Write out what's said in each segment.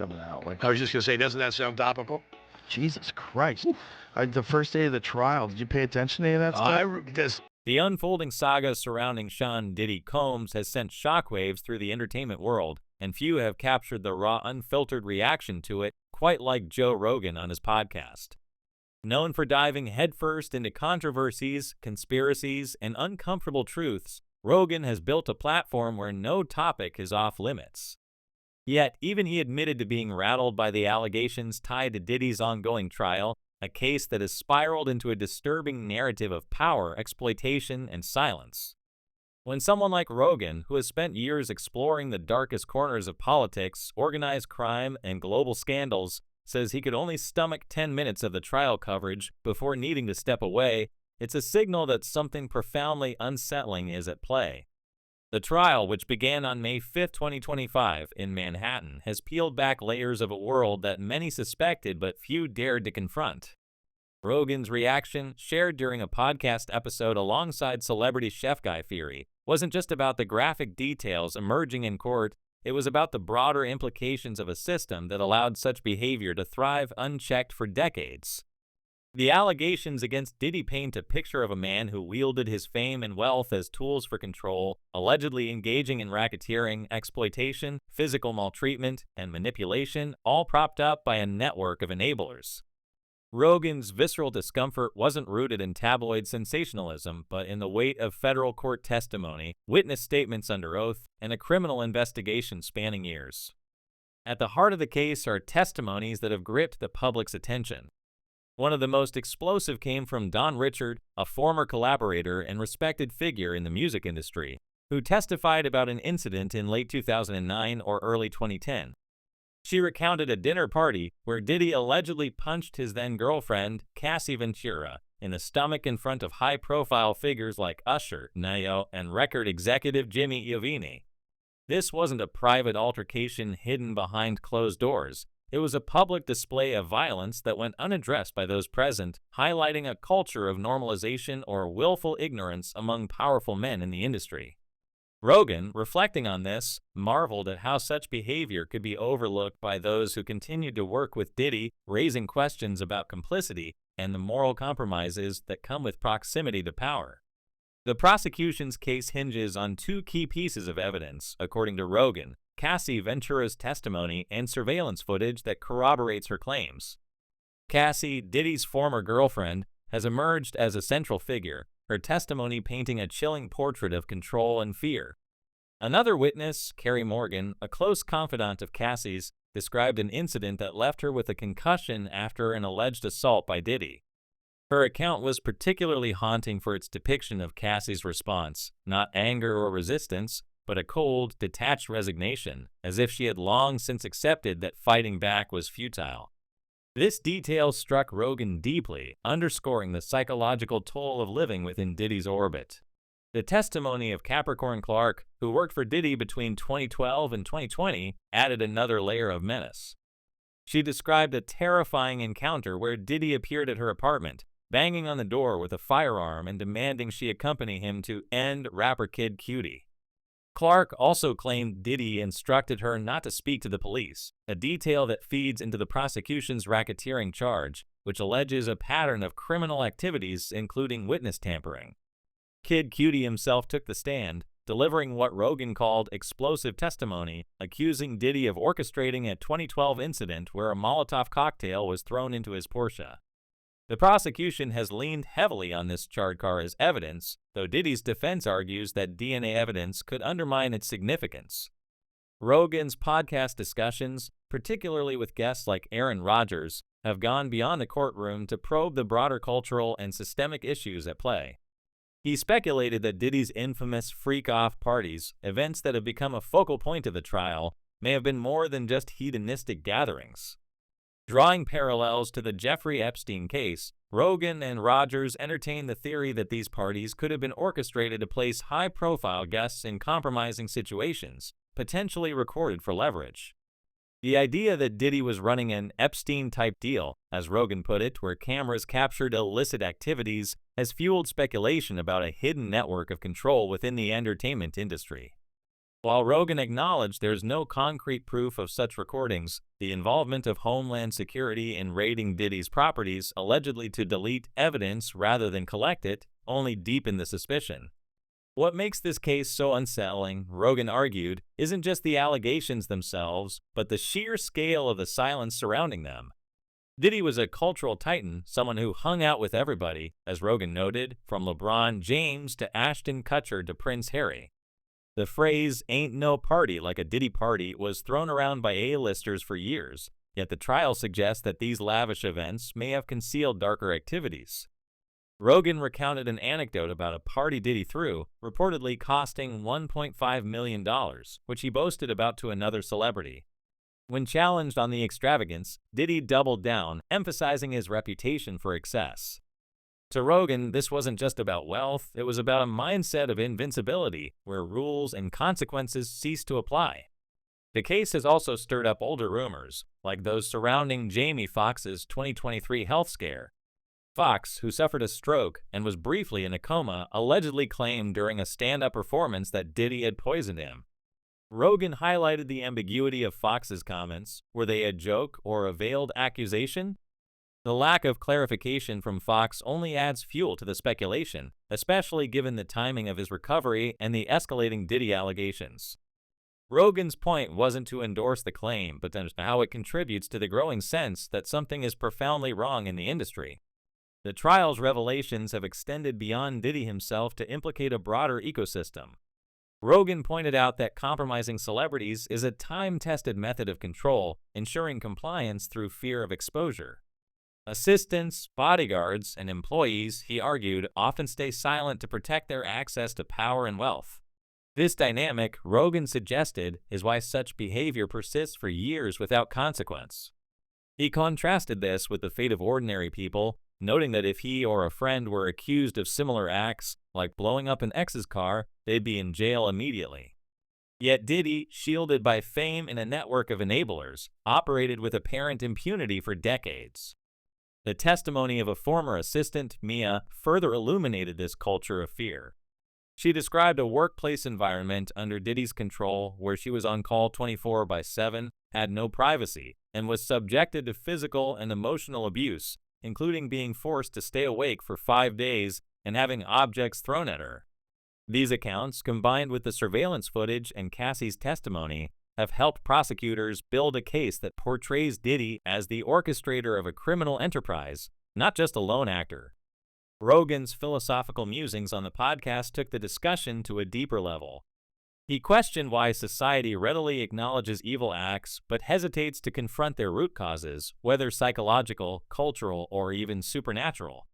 coming out. Like, I was just going to say, doesn't that sound topical? Jesus Christ. The first day of the trial, did you pay attention to any of that stuff? The unfolding saga surrounding Sean Diddy Combs has sent shockwaves through the entertainment world, and few have captured the raw, unfiltered reaction to it quite like Joe Rogan on his podcast. Known for diving headfirst into controversies, conspiracies, and uncomfortable truths, Rogan has built a platform where no topic is off limits. Yet, even he admitted to being rattled by the allegations tied to Diddy's ongoing trial, a case that has spiraled into a disturbing narrative of power, exploitation, and silence. When someone like Rogan, who has spent years exploring the darkest corners of politics, organized crime, and global scandals, says he could only stomach 10 minutes of the trial coverage before needing to step away, it's a signal that something profoundly unsettling is at play. The trial, which began on May 5, 2025, in Manhattan, has peeled back layers of a world that many suspected but few dared to confront. Rogan's reaction, shared during a podcast episode alongside celebrity chef Guy Fieri, wasn't just about the graphic details emerging in court, it was about the broader implications of a system that allowed such behavior to thrive unchecked for decades. The allegations against Diddy paint a picture of a man who wielded his fame and wealth as tools for control, allegedly engaging in racketeering, exploitation, physical maltreatment, and manipulation, all propped up by a network of enablers. Rogan's visceral discomfort wasn't rooted in tabloid sensationalism, but in the weight of federal court testimony, witness statements under oath, and a criminal investigation spanning years. At the heart of the case are testimonies that have gripped the public's attention. One of the most explosive came from Dawn Richard, a former collaborator and respected figure in the music industry, who testified about an incident in late 2009 or early 2010. She recounted a dinner party where Diddy allegedly punched his then-girlfriend, Cassie Ventura, in the stomach in front of high-profile figures like Usher, Nayo, and record executive Jimmy Iovine. This wasn't a private altercation hidden behind closed doors. It was a public display of violence that went unaddressed by those present, highlighting a culture of normalization or willful ignorance among powerful men in the industry. Rogan, reflecting on this, marveled at how such behavior could be overlooked by those who continued to work with Diddy, raising questions about complicity and the moral compromises that come with proximity to power. The prosecution's case hinges on two key pieces of evidence, according to Rogan: Cassie Ventura's testimony and surveillance footage that corroborates her claims. Cassie, Diddy's former girlfriend, has emerged as a central figure, her testimony painting a chilling portrait of control and fear. Another witness, Carrie Morgan, a close confidant of Cassie's, described an incident that left her with a concussion after an alleged assault by Diddy. Her account was particularly haunting for its depiction of Cassie's response, not anger or resistance, but a cold, detached resignation, as if she had long since accepted that fighting back was futile. This detail struck Rogan deeply, underscoring the psychological toll of living within Diddy's orbit. The testimony of Capricorn Clark, who worked for Diddy between 2012 and 2020, added another layer of menace. She described a terrifying encounter where Diddy appeared at her apartment, banging on the door with a firearm and demanding she accompany him to end rapper Kid Cudi. Clark also claimed Diddy instructed her not to speak to the police, a detail that feeds into the prosecution's racketeering charge, which alleges a pattern of criminal activities including witness tampering. Kid Cudi himself took the stand, delivering what Rogan called explosive testimony, accusing Diddy of orchestrating a 2012 incident where a Molotov cocktail was thrown into his Porsche. The prosecution has leaned heavily on this charred car as evidence, though Diddy's defense argues that DNA evidence could undermine its significance. Rogan's podcast discussions, particularly with guests like Aaron Rodgers, have gone beyond the courtroom to probe the broader cultural and systemic issues at play. He speculated that Diddy's infamous freak-off parties, events that have become a focal point of the trial, may have been more than just hedonistic gatherings. Drawing parallels to the Jeffrey Epstein case, Rogan and Rodgers entertained the theory that these parties could have been orchestrated to place high-profile guests in compromising situations, potentially recorded for leverage. The idea that Diddy was running an Epstein-type deal, as Rogan put it, where cameras captured illicit activities, has fueled speculation about a hidden network of control within the entertainment industry. While Rogan acknowledged there's no concrete proof of such recordings, the involvement of Homeland Security in raiding Diddy's properties allegedly to delete evidence rather than collect it only deepened the suspicion. What makes this case so unsettling, Rogan argued, isn't just the allegations themselves, but the sheer scale of the silence surrounding them. Diddy was a cultural titan, someone who hung out with everybody, as Rogan noted, from LeBron James to Ashton Kutcher to Prince Harry. The phrase, "ain't no party like a Diddy party," was thrown around by A-listers for years, yet the trial suggests that these lavish events may have concealed darker activities. Rogan recounted an anecdote about a party Diddy threw, reportedly costing $1.5 million, which he boasted about to another celebrity. When challenged on the extravagance, Diddy doubled down, emphasizing his reputation for excess. To Rogan, this wasn't just about wealth, it was about a mindset of invincibility, where rules and consequences cease to apply. The case has also stirred up older rumors, like those surrounding Jamie Foxx's 2023 health scare. Foxx, who suffered a stroke and was briefly in a coma, allegedly claimed during a stand-up performance that Diddy had poisoned him. Rogan highlighted the ambiguity of Foxx's comments. Were they a joke or a veiled accusation? The lack of clarification from Foxx only adds fuel to the speculation, especially given the timing of his recovery and the escalating Diddy allegations. Rogan's point wasn't to endorse the claim, but how it contributes to the growing sense that something is profoundly wrong in the industry. The trial's revelations have extended beyond Diddy himself to implicate a broader ecosystem. Rogan pointed out that compromising celebrities is a time-tested method of control, ensuring compliance through fear of exposure. Assistants, bodyguards, and employees, he argued, often stay silent to protect their access to power and wealth. This dynamic, Rogan suggested, is why such behavior persists for years without consequence. He contrasted this with the fate of ordinary people, noting that if he or a friend were accused of similar acts, like blowing up an ex's car, they'd be in jail immediately. Yet Diddy, shielded by fame and a network of enablers, operated with apparent impunity for decades. The testimony of a former assistant, Mia, further illuminated this culture of fear. She described a workplace environment under Diddy's control where she was on call 24/7, had no privacy, and was subjected to physical and emotional abuse, including being forced to stay awake for 5 days and having objects thrown at her. These accounts, combined with the surveillance footage and Cassie's testimony, have helped prosecutors build a case that portrays Diddy as the orchestrator of a criminal enterprise, not just a lone actor. Rogan's philosophical musings on the podcast took the discussion to a deeper level. He questioned why society readily acknowledges evil acts but hesitates to confront their root causes, whether psychological, cultural, or even supernatural.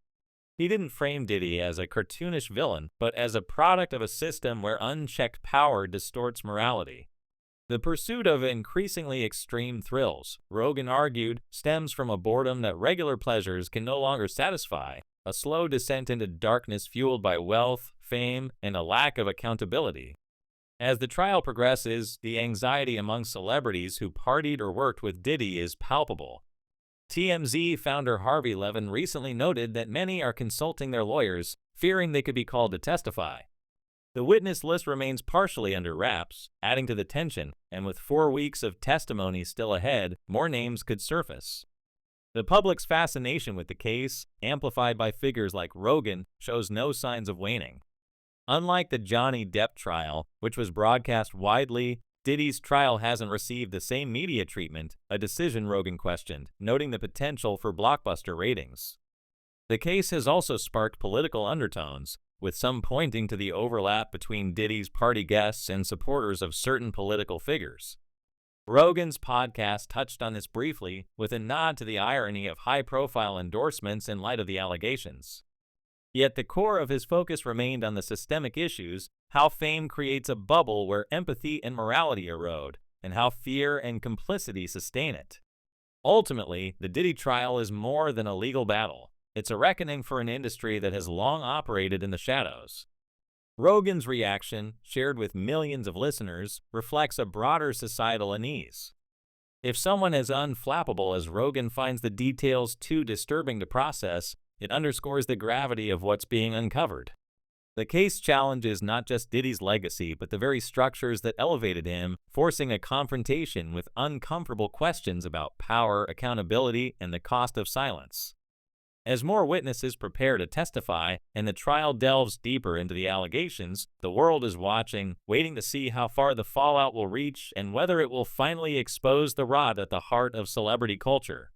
He didn't frame Diddy as a cartoonish villain, but as a product of a system where unchecked power distorts morality. The pursuit of increasingly extreme thrills, Rogan argued, stems from a boredom that regular pleasures can no longer satisfy, a slow descent into darkness fueled by wealth, fame, and a lack of accountability. As the trial progresses, the anxiety among celebrities who partied or worked with Diddy is palpable. TMZ founder Harvey Levin recently noted that many are consulting their lawyers, fearing they could be called to testify. The witness list remains partially under wraps, adding to the tension, and with 4 weeks of testimony still ahead, more names could surface. The public's fascination with the case, amplified by figures like Rogan, shows no signs of waning. Unlike the Johnny Depp trial, which was broadcast widely, Diddy's trial hasn't received the same media treatment, a decision Rogan questioned, noting the potential for blockbuster ratings. The case has also sparked political undertones, with some pointing to the overlap between Diddy's party guests and supporters of certain political figures. Rogan's podcast touched on this briefly, with a nod to the irony of high-profile endorsements in light of the allegations. Yet the core of his focus remained on the systemic issues, how fame creates a bubble where empathy and morality erode, and how fear and complicity sustain it. Ultimately, the Diddy trial is more than a legal battle. It's a reckoning for an industry that has long operated in the shadows. Rogan's reaction, shared with millions of listeners, reflects a broader societal unease. If someone as unflappable as Rogan finds the details too disturbing to process, it underscores the gravity of what's being uncovered. The case challenges not just Diddy's legacy, but the very structures that elevated him, forcing a confrontation with uncomfortable questions about power, accountability, and the cost of silence. As more witnesses prepare to testify and the trial delves deeper into the allegations, the world is watching, waiting to see how far the fallout will reach and whether it will finally expose the rot at the heart of celebrity culture.